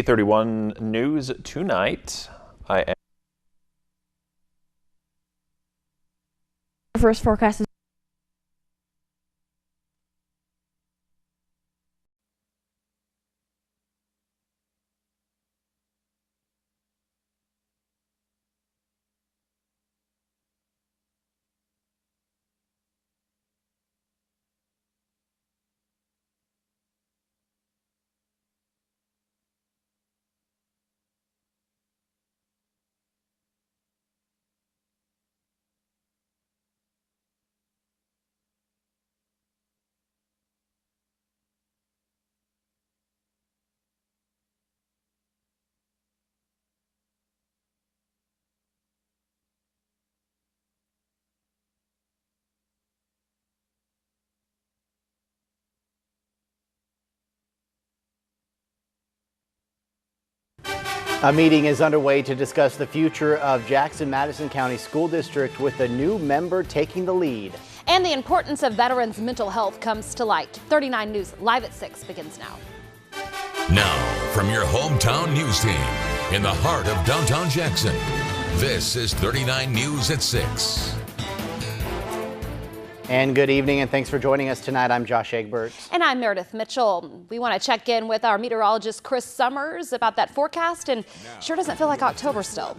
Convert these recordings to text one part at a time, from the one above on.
31 News tonight. First forecast is A meeting is underway to discuss the future of Jackson-Madison County School District with a new member taking the lead. And the importance of veterans' mental health comes to light. 39 News Live at 6 begins now. Now, from your hometown news team in the heart of downtown Jackson, this is 39 News at 6. And good evening, and thanks for joining us tonight. I'm Josh Egbert. And I'm Meredith Mitchell. We want to check in with our meteorologist, Chris Summers, about that forecast, and sure doesn't feel like October still.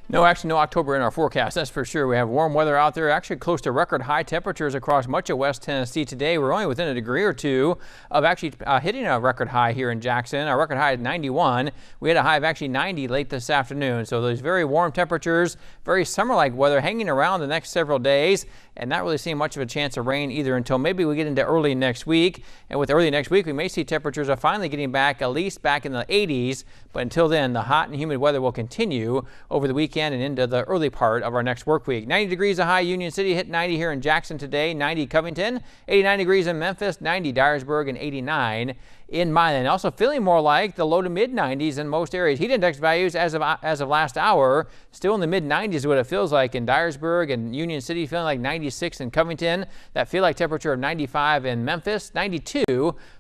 No, actually, no October in our forecast, that's for sure. We have warm weather out there, actually close to record high temperatures across much of West Tennessee today. We're only within a degree or two of actually hitting a record high here in Jackson. Our record high is 91. We had a high of actually 90 late this afternoon. So those very warm temperatures, very summer-like weather hanging around the next several days, and not really seeing much of a chance of rain either until maybe we get into early next week. And with early next week, we may see temperatures are finally getting back, at least back in the 80s. But until then, the hot and humid weather will continue over the weekend and into the early part of our next work week. 90 degrees of high Union City, hit 90 here in Jackson today, 90 Covington, 89 degrees in Memphis, 90 Dyersburg, and 89 in Milan. Also feeling more like the low to mid 90s in most areas. Heat index values as of last hour still in the mid 90s is what it feels like in Dyersburg and Union City, feeling like 96 in Covington. That feel like temperature of 95 in Memphis, 92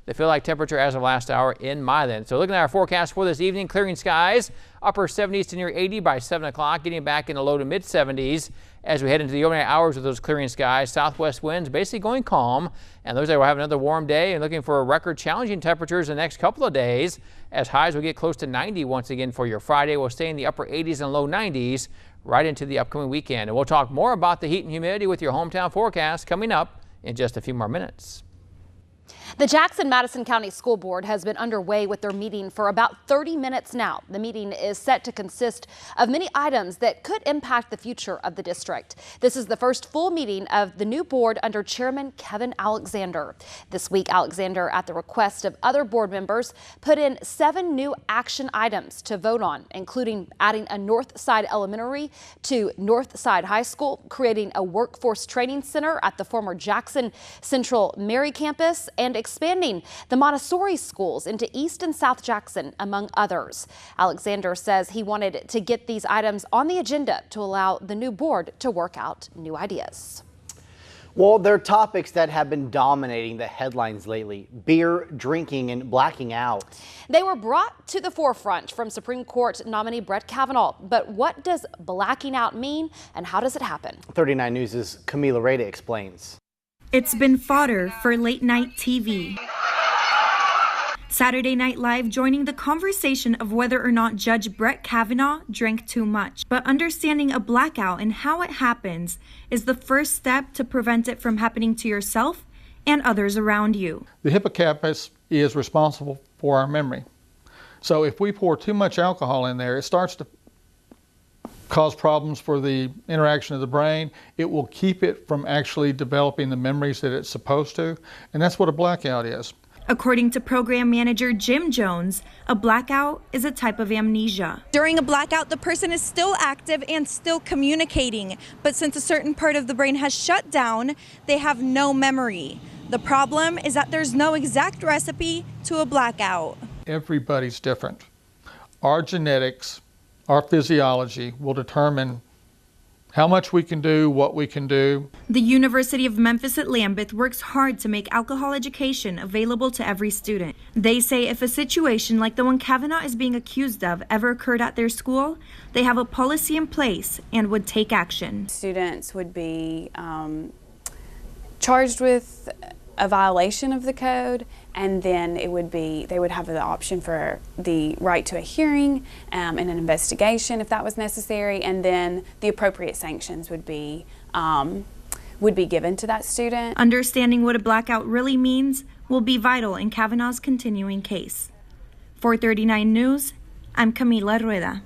the feel like temperature as of last hour in Milan. So looking at our forecast for this evening, clearing skies, upper 70s to near 80 by 7 o'clock, getting back in the low to mid 70s as we head into the overnight hours with those clearing skies. Southwest winds basically going calm, and looks like we'll have another warm day and looking for record challenging temperatures the next couple of days as highs will get close to 90 once again for your Friday. We'll stay in the upper 80s and low 90s right into the upcoming weekend. And we'll talk more about the heat and humidity with your hometown forecast coming up in just a few more minutes. The Jackson-Madison County School Board has been underway with their meeting for about 30 minutes now. The meeting is set to consist of many items that could impact the future of the district. This is the first full meeting of the new board under Chairman Kevin Alexander. This week, Alexander, at the request of other board members, put in 7 new action items to vote on, including adding a North Side Elementary to North Side High School, creating a workforce training center at the former Jackson Central Mary campus, and expanding the Montessori schools into East and South Jackson, among others. Alexander says he wanted to get these items on the agenda to allow the new board to work out new ideas. Well, they're topics that have been dominating the headlines lately: beer, drinking, and blacking out. They were brought to the forefront from Supreme Court nominee Brett Kavanaugh. But what does blacking out mean, and how does it happen? 39 News' Camila Rada explains. It's been fodder for late-night TV. Saturday Night Live joining the conversation of whether or not Judge Brett Kavanaugh drank too much. But understanding a blackout and how it happens is the first step to prevent it from happening to yourself and others around you. The hippocampus is responsible for our memory. So if we pour too much alcohol in there, it starts to cause problems for the interaction of the brain. It will keep it from actually developing the memories that it's supposed to, and that's what a blackout is. According to program manager Jim Jones, a blackout is a type of amnesia. During a blackout, the person is still active and still communicating, but since a certain part of the brain has shut down, they have no memory. The problem is that there's no exact recipe to a blackout. Everybody's different. Our genetics, our physiology will determine how much we can do, what we can do. The University of Memphis at Lambeth works hard to make alcohol education available to every student. They say if a situation like the one Kavanaugh is being accused of ever occurred at their school, they have a policy in place and would take action. Students would be charged with a violation of the code, and then they would have the option for the right to a hearing and an investigation if that was necessary, and then the appropriate sanctions would be given to that student. Understanding what a blackout really means will be vital in Kavanaugh's continuing case. For 39 News, I'm Camila Rueda.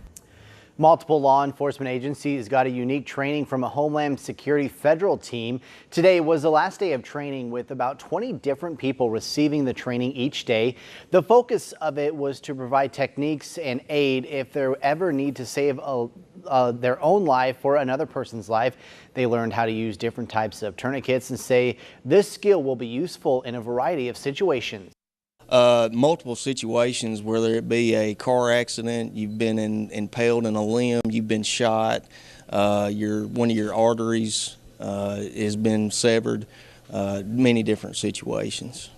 Multiple law enforcement agencies got a unique training from a Homeland Security federal team. Today was the last day of training, with about 20 different people receiving the training each day. The focus of it was to provide techniques and aid if they ever need to save their own life or another person's life. They learned how to use different types of tourniquets and say this skill will be useful in a variety of situations. Multiple situations, whether it be a car accident, you've been impaled in a limb, you've been shot, one of your arteries has been severed, many different situations.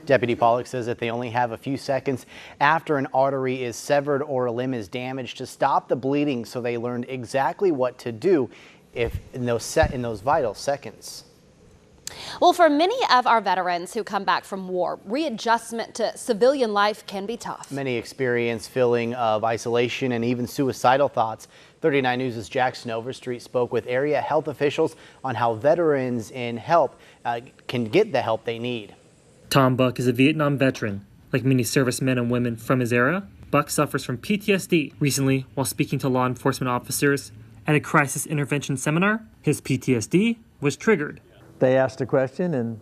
Deputy Pollock says that they only have a few seconds after an artery is severed or a limb is damaged to stop the bleeding, so they learned exactly what to do in those vital seconds. Well, for many of our veterans who come back from war, readjustment to civilian life can be tough. Many experience feeling of isolation and even suicidal thoughts. 39 News' Jackson Overstreet spoke with area health officials on how veterans in help can get the help they need. Tom Buck is a Vietnam veteran. Like many servicemen and women from his era, Buck suffers from PTSD. Recently, while speaking to law enforcement officers at a crisis intervention seminar, his PTSD was triggered. They asked a question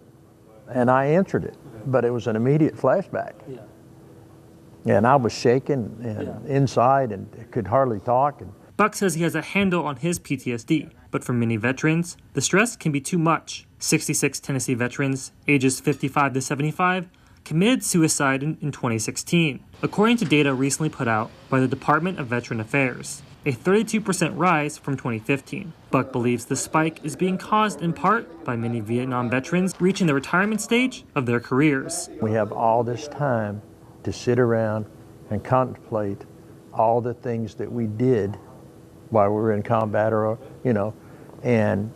and I answered it, but it was an immediate flashback. Yeah. And I was shaking inside and could hardly talk. Buck says he has a handle on his PTSD, but for many veterans, the stress can be too much. 66 Tennessee veterans, ages 55 to 75, committed suicide in 2016, according to data recently put out by the Department of Veteran Affairs, a 32% rise from 2015. Buck believes the spike is being caused in part by many Vietnam veterans reaching the retirement stage of their careers. We have all this time to sit around and contemplate all the things that we did while we were in combat, and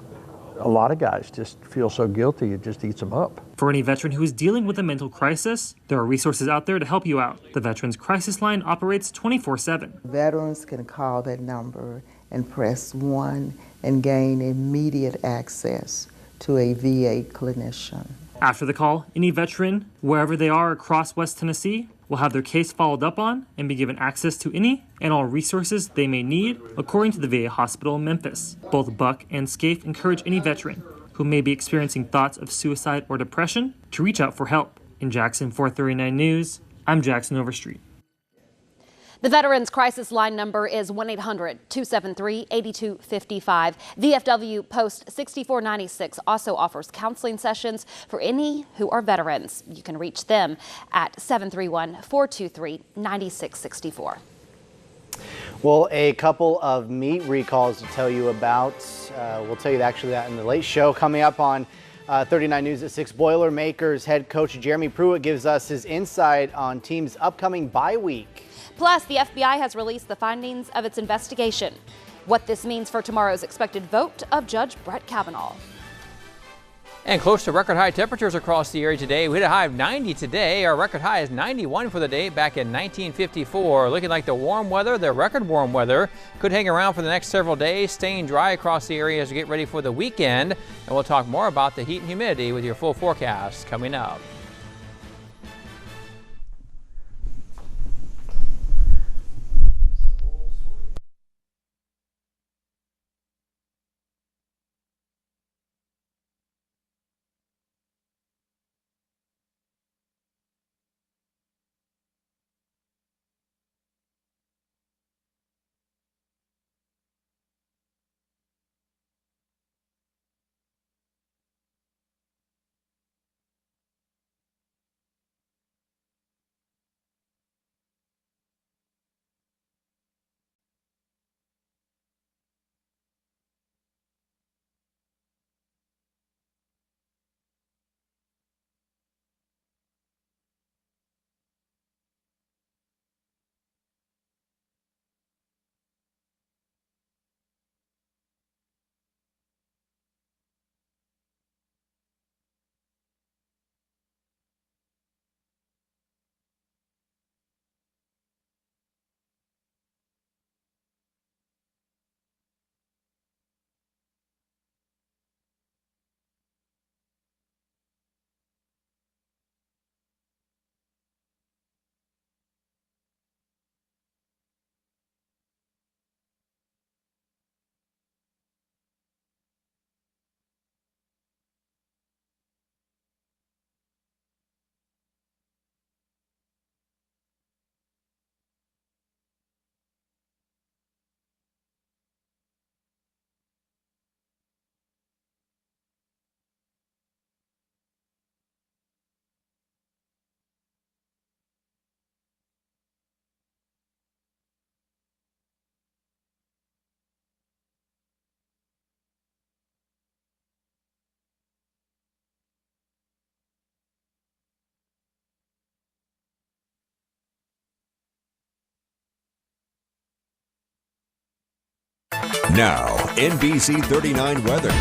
a lot of guys just feel so guilty it just eats them up. For any veteran who is dealing with a mental crisis, there are resources out there to help you out. The Veterans Crisis Line operates 24/7. Veterans can call that number and press 1 and gain immediate access to a VA clinician. After the call, any veteran, wherever they are across West Tennessee, will have their case followed up on and be given access to any and all resources they may need, according to the VA hospital in Memphis. Both Buck and Scaife encourage any veteran who may be experiencing thoughts of suicide or depression to reach out for help. In Jackson 439 News, I'm Jackson Overstreet. The Veterans Crisis Line number is 1-800-273-8255. VFW Post 6496 also offers counseling sessions for any who are veterans. You can reach them at 731-423-9664. Well, a couple of meat recalls to tell you about. We'll tell you actually that in the late show coming up on 39 News at 6. Boilermakers head coach Jeremy Pruitt gives us his insight on team's upcoming bye week. Plus, the FBI has released the findings of its investigation. What this means for tomorrow's expected vote of Judge Brett Kavanaugh. And close to record high temperatures across the area today. We hit a high of 90 today. Our record high is 91 for the day back in 1954. Looking like the warm weather, the record warm weather, could hang around for the next several days, staying dry across the area as we get ready for the weekend. And we'll talk more about the heat and humidity with your full forecast coming up. Now, NBC 39 weather.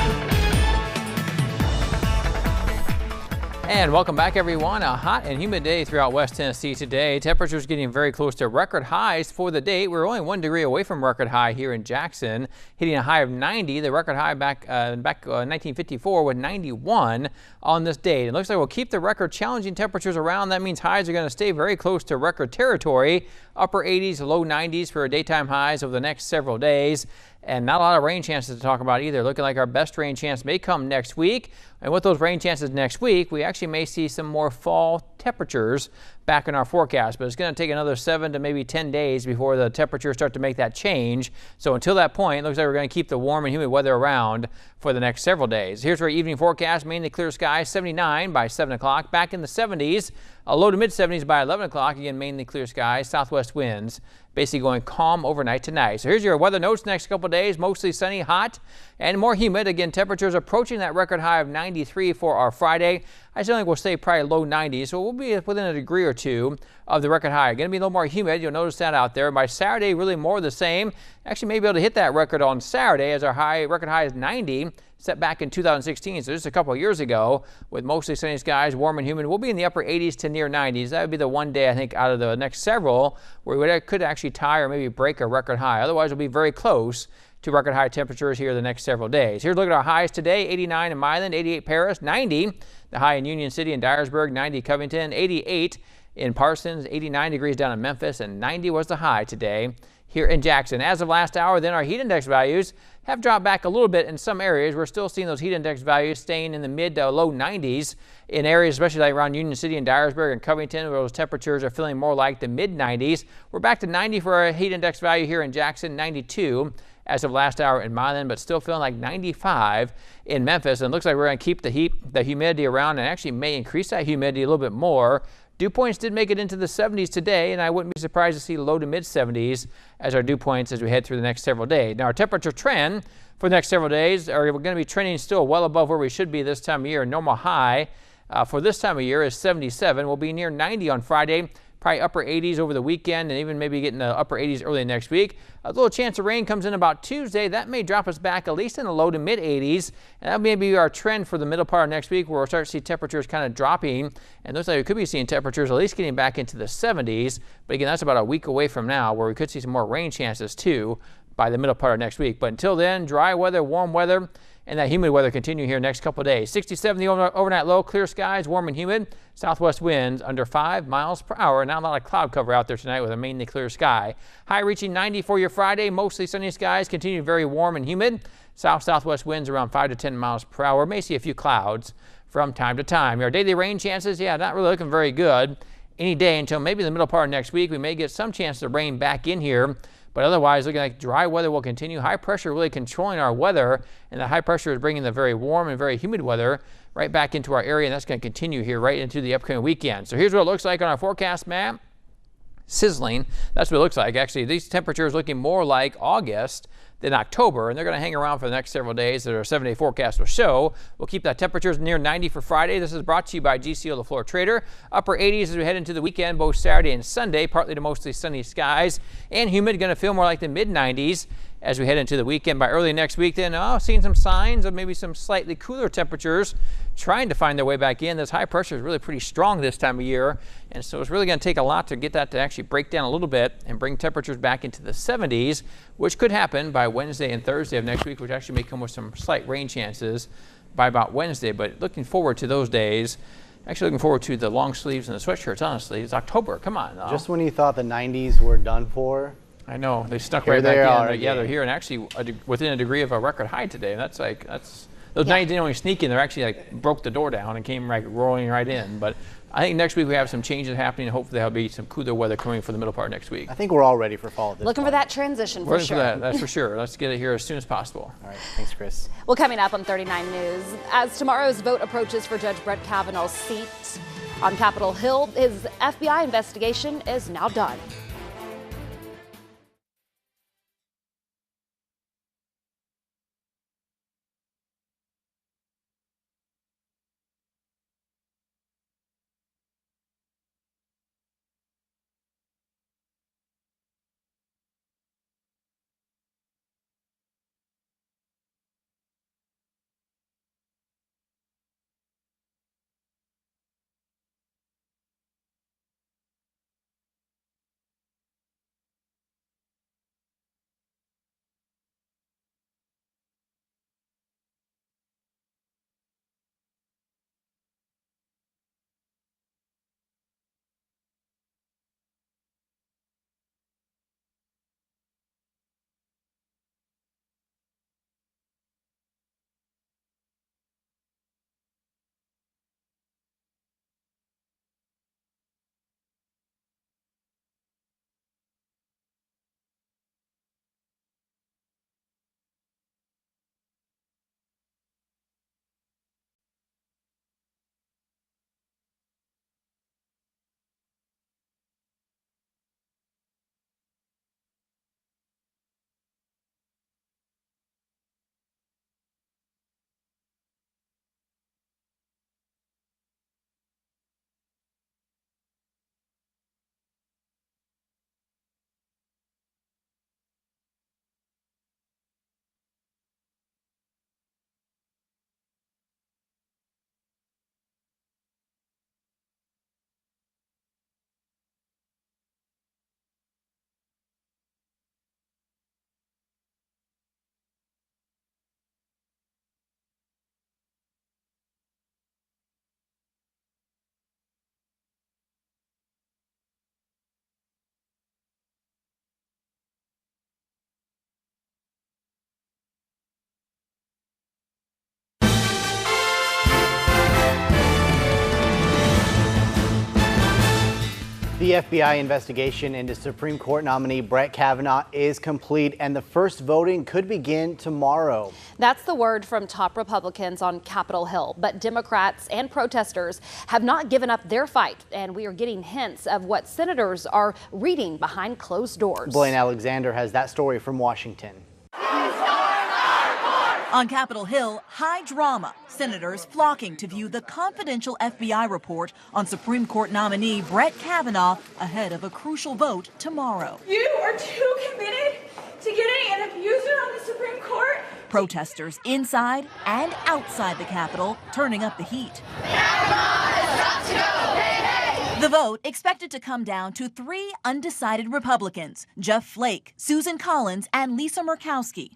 And welcome back, everyone. A hot and humid day throughout West Tennessee today. Temperatures getting very close to record highs for the day. We're only 1 degree away from record high here in Jackson, hitting a high of 90. The record high back 1954 with 91 on this date. It looks like we'll keep the record challenging temperatures around. That means highs are going to stay very close to record territory. Upper 80s, low 90s for daytime highs over the next several days. And not a lot of rain chances to talk about either. Looking like our best rain chance may come next week. And with those rain chances next week, we actually may see some more fall temperatures back in our forecast. But it's going to take another 7 to maybe 10 days before the temperatures start to make that change. So until that point, it looks like we're going to keep the warm and humid weather around for the next several days. Here's our evening forecast. Mainly clear skies, 79 by 7 o'clock. Back in the 70s, a low to mid 70s by 11 o'clock. Again, mainly clear skies, southwest winds. Basically going calm overnight tonight. So here's your weather notes next couple of days. Mostly sunny, hot, and more humid. Again, temperatures approaching that record high of 93 for our Friday. I still think we'll stay probably low 90s, so we'll be within a degree or two of the record high. Going to be a little more humid. You'll notice that out there. By Saturday, really more of the same. Actually, may be able to hit that record on Saturday as our record high is 90. Set back in 2016, so just a couple of years ago, with mostly sunny skies, warm and humid. We'll be in the upper 80s to near 90s. That would be the one day, I think, out of the next several where we could actually tie or maybe break a record high. Otherwise, we'll be very close to record high temperatures here the next several days. Here's a look at our highs today. 89 in Milan, 88 Paris, 90 the high in Union City and Dyersburg, 90 Covington, 88 in Parsons, 89 degrees down in Memphis, and 90 was the high today here in Jackson. As of last hour, then our heat index values have dropped back a little bit in some areas. We're still seeing those heat index values staying in the mid to low 90s in areas, especially like around Union City and Dyersburg and Covington, where those temperatures are feeling more like the mid 90s. We're back to 90 for our heat index value here in Jackson, 92 as of last hour in Milan, but still feeling like 95 in Memphis. And it looks like we're going to keep the humidity around and actually may increase that humidity a little bit more. Dew points did make it into the 70s today, and I wouldn't be surprised to see low to mid 70s as our dew points as we head through the next several days. Now, our temperature trend for the next several days are going to be trending still well above where we should be this time of year. Normal high for this time of year is 77. We'll be near 90 on Friday, probably upper 80s over the weekend, and even maybe getting the upper 80s early next week. A little chance of rain comes in about Tuesday. That may drop us back at least in the low to mid 80s. And that may be our trend for the middle part of next week, where we'll start to see temperatures kind of dropping. And looks like we could be seeing temperatures at least getting back into the 70s. But again, that's about a week away from now, where we could see some more rain chances too by the middle part of next week. But until then, dry weather, warm weather, and that humid weather continue here next couple of days. 67 the overnight low, clear skies, warm and humid. Southwest winds under 5 miles per hour. Not a lot of cloud cover out there tonight with a mainly clear sky. High reaching 90 for your Friday. Mostly sunny skies, continue very warm and humid. South-southwest winds around 5 to 10 miles per hour. May see a few clouds from time to time. Our daily rain chances, not really looking very good any day until maybe the middle part of next week. We may get some chance of rain back in here. But otherwise, looking like dry weather will continue. High pressure really controlling our weather, and the high pressure is bringing the very warm and very humid weather right back into our area, and that's going to continue here right into the upcoming weekend. So here's what it looks like on our forecast map. Sizzling. That's what it looks like. Actually, these temperatures looking more like August than October, and they're going to hang around for the next several days that our 7-day forecast will show. We'll keep that temperatures near 90 for Friday. This is brought to you by GCO the Floor Trader. Upper 80s as we head into the weekend, both Saturday and Sunday, partly to mostly sunny skies, and humid, going to feel more like the mid 90s as we head into the weekend. By early next week, then seeing some signs of maybe some slightly cooler temperatures trying to find their way back in. This high pressure is really pretty strong this time of year, and so it's really going to take a lot to get that to actually break down a little bit and bring temperatures back into the 70s, which could happen by Wednesday and Thursday of next week, which actually may come with some slight rain chances by about Wednesday. But looking forward to those days. Actually looking forward to the long sleeves and the sweatshirts, honestly. It's October. Come on. Just when you thought the 90s were done for. I know. They stuck Here right they back are in. Yeah, they're here, and actually within a degree of a record high today. And those 90s didn't only sneak in. They actually broke the door down and came rolling right in. But I think next week we have some changes happening, and hopefully there'll be some cooler weather coming for the middle part next week. I think we're all ready for fall at this Looking point. for that transition for We're sure. for that, that's for sure. Let's get it here as soon as possible. All right. Thanks, Chris. Well, coming up on 39 News, as tomorrow's vote approaches for Judge Brett Kavanaugh's seat on Capitol Hill, his FBI investigation is now done. The FBI investigation into Supreme Court nominee Brett Kavanaugh is complete, and the first voting could begin tomorrow. That's the word from top Republicans on Capitol Hill, but Democrats and protesters have not given up their fight, and we are getting hints of what senators are reading behind closed doors. Blaine Alexander has that story from Washington. On Capitol Hill, high drama. Senators flocking to view the confidential FBI report on Supreme Court nominee Brett Kavanaugh ahead of a crucial vote tomorrow. You are too committed to getting an abuser on the Supreme Court. Protesters inside and outside the Capitol turning up the heat. The vote expected to come down to 3 undecided Republicans, Jeff Flake, Susan Collins, and Lisa Murkowski.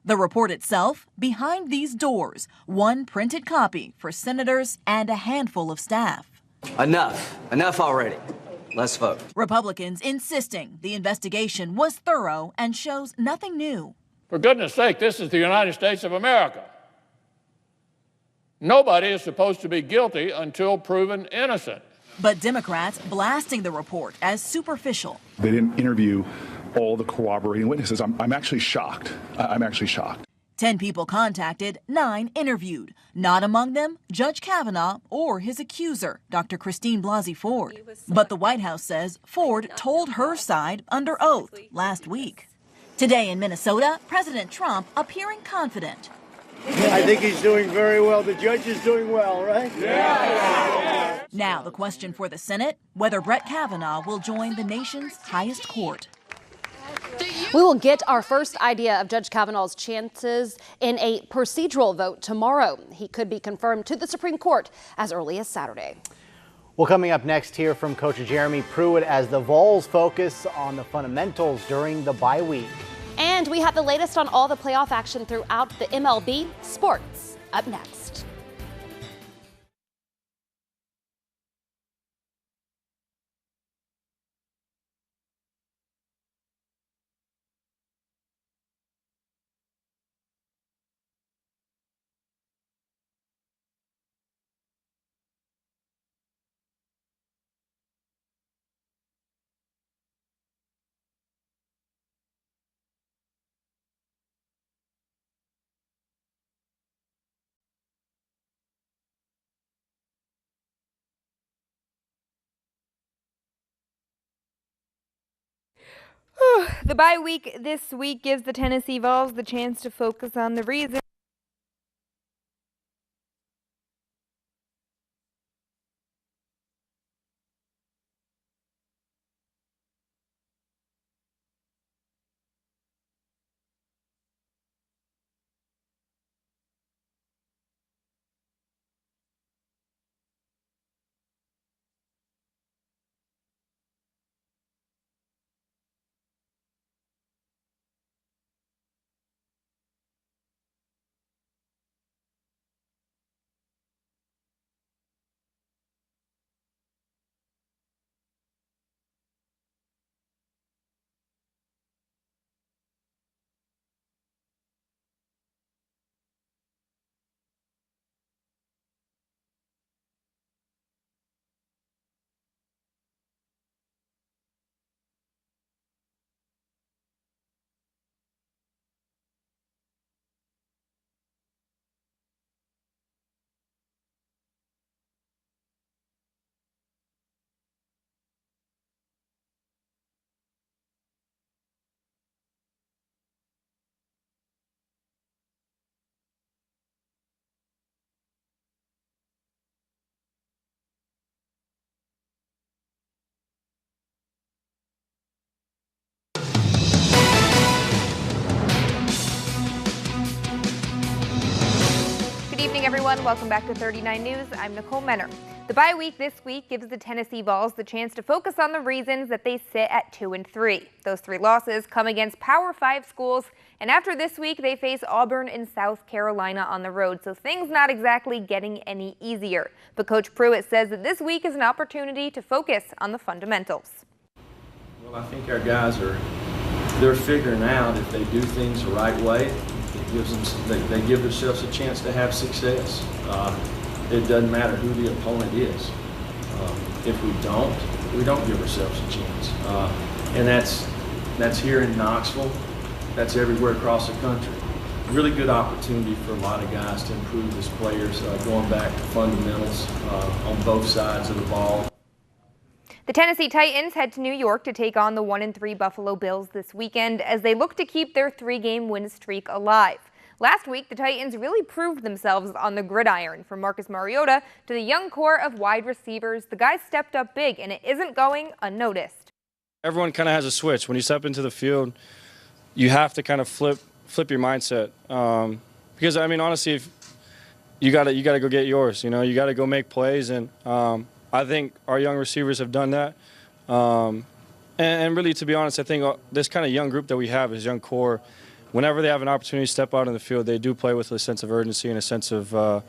The report itself, behind these doors, 1 printed copy for senators and a handful of staff. Enough already. Let's vote. Republicans insisting the investigation was thorough and shows nothing new. For goodness sake, this is the United States of America. Nobody is supposed to be guilty until proven innocent. But Democrats blasting the report as superficial. They didn't interview all the corroborating witnesses. I'm actually shocked. I'm actually shocked. 10 people contacted, 9 interviewed. Not among them Judge Kavanaugh or his accuser, Dr. Christine Blasey Ford. But the White House says Ford told her side under oath last week. Today in Minnesota, President Trump appearing confident. I think he's doing very well. The judge is doing well, right? Yeah. Now the question for the Senate, whether Brett Kavanaugh will join the nation's highest court. We will get our first idea of Judge Kavanaugh's chances in a procedural vote tomorrow. He could be confirmed to the Supreme Court as early as Saturday. Well, coming up next, hear from Coach Jeremy Pruitt as the Vols focus on the fundamentals during the bye week. And we have the latest on all the playoff action throughout the MLB. Sports up next. The bye week this week gives the Tennessee Vols the chance to focus on the reason everyone. Welcome back to 39 News. I'm Nicole Menner. The bye week this week gives the Tennessee Vols the chance to focus on the reasons that they sit at 2-3. Those 3 losses come against Power 5 schools, and after this week, they face Auburn and South Carolina on the road, so things not exactly getting any easier. But Coach Pruitt says that this week is an opportunity to focus on the fundamentals. Well, I think our guys they're figuring out if they do things the right way, it gives them, they give themselves a chance to have success. It doesn't matter who the opponent is. If we don't, we don't give ourselves a chance. And that's here in Knoxville. That's everywhere across the country. Really good opportunity for a lot of guys to improve as players, going back to fundamentals on both sides of the ball. The Tennessee Titans head to New York to take on the 1-3 Buffalo Bills this weekend as they look to keep their 3-game win streak alive. Last week, the Titans really proved themselves on the gridiron. From Marcus Mariota to the young core of wide receivers, the guys stepped up big, and it isn't going unnoticed. Everyone kind of has a switch. When you step into the field, you have to kind of flip your mindset. Because, I mean, honestly, if you gotta go get yours. You know, you got to go make plays, and I think our young receivers have done that. And really, to be honest, I think this kind of young group that we have, this young core, whenever they have an opportunity to step out in the field, they do play with a sense of urgency and a sense of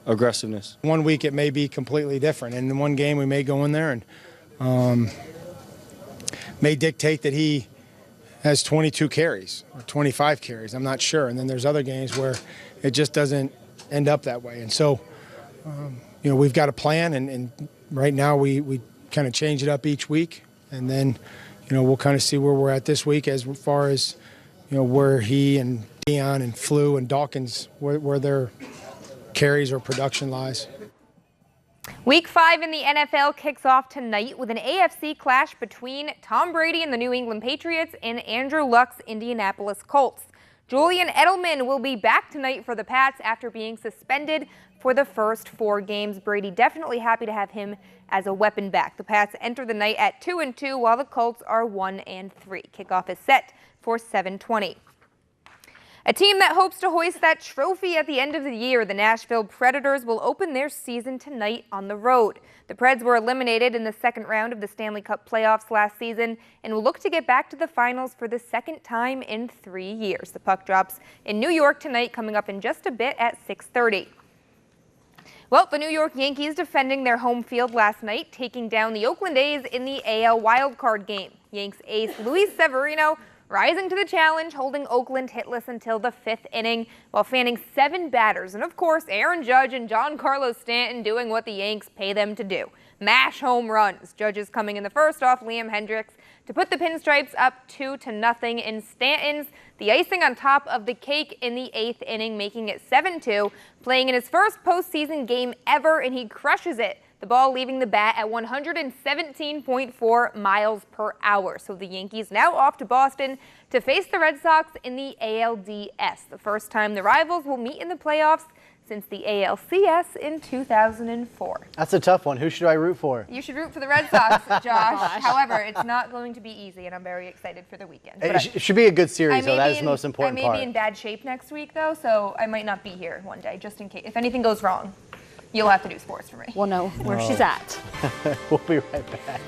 aggressiveness. One week it may be completely different. And in one game we may go in there and may dictate that he has 22 carries or 25 carries. I'm not sure. And then there's other games where it just doesn't end up that way. And so, you know, we've got a plan, and right now we kind of change it up each week. And then, you know, we'll kind of see where we're at this week as far as, you know, where he and Dion and Flew and Dawkins, where their carries or production lies. Week 5 in the NFL kicks off tonight with an AFC clash between Tom Brady and the New England Patriots and Andrew Luck's Indianapolis Colts. Julian Edelman will be back tonight for the Pats after being suspended for the first 4 games. Brady definitely happy to have him as a weapon back. The Pats enter the night at 2-2 while the Colts are 1-3. Kickoff is set for 7:20. A team that hopes to hoist that trophy at the end of the year, the Nashville Predators, will open their season tonight on the road. The Preds were eliminated in the second round of the Stanley Cup playoffs last season and will look to get back to the finals for the second time in 3 years. The puck drops in New York tonight, coming up in just a bit at 6:30. Well, the New York Yankees defending their home field last night, taking down the Oakland A's in the AL wildcard game. Yanks ace Luis Severino rising to the challenge, holding Oakland hitless until the 5th inning while fanning 7 batters. And of course, Aaron Judge and Giancarlo Stanton doing what the Yanks pay them to do. Mash home runs. Judge is coming in the first off Liam Hendricks to put the Pinstripes up 2-0 in Stanton's. The icing on top of the cake in the 8th inning, making it 7-2, playing in his first postseason game ever, and he crushes it. The ball leaving the bat at 117.4 miles per hour. So the Yankees now off to Boston to face the Red Sox in the ALDS. The first time the rivals will meet in the playoffs since the ALCS in 2004. That's a tough one. Who should I root for? You should root for the Red Sox, Josh. However, it's not going to be easy, and I'm very excited for the weekend. It should be a good series, though. That is the most important part. I may be in bad shape next week, though, so I might not be here one day, just in case. If anything goes wrong, you'll have to do sports for me. We'll know where she's at. We'll be right back.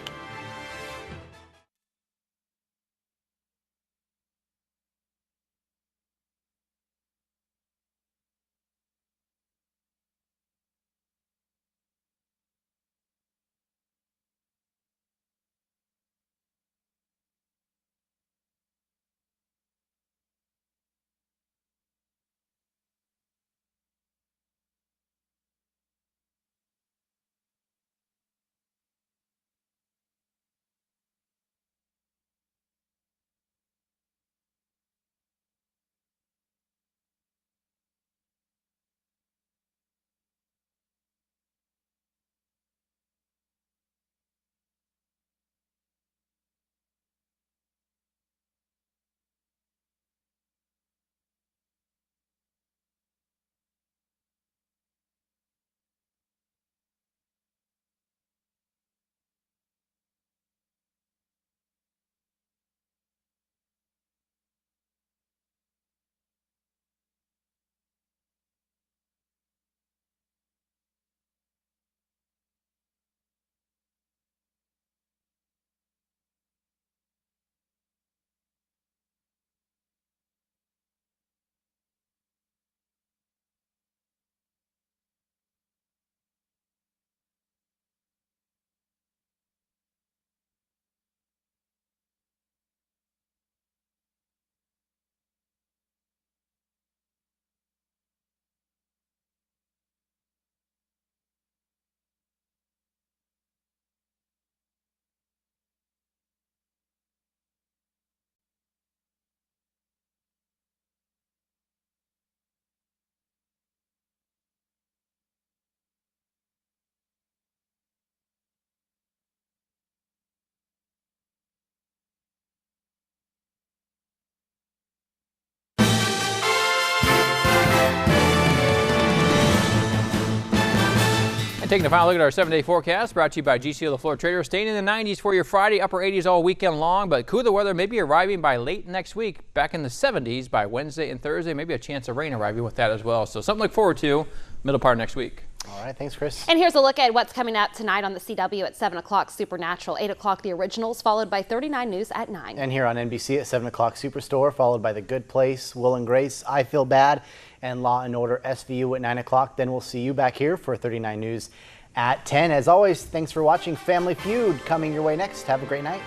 Taking a final look at our 7-day forecast, brought to you by GCO The Floor Trader. Staying in the 90s for your Friday, upper 80s all weekend long, but cooler weather may be arriving by late next week. Back in the 70s by Wednesday and Thursday, maybe a chance of rain arriving with that as well. So something to look forward to middle part of next week. All right, thanks, Chris. And here's a look at what's coming up tonight on the CW at 7 o'clock, Supernatural, 8 o'clock, The Originals, followed by 39 News at 9. And here on NBC at 7 o'clock, Superstore, followed by The Good Place, Will and Grace, I Feel Bad, and Law and Order SVU at 9 o'clock. Then we'll see you back here for 39 News at 10. As always, thanks for watching Family Feud. Coming your way next. Have a great night.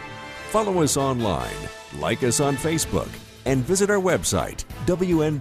Follow us online, like us on Facebook, and visit our website, wnbjtv.com.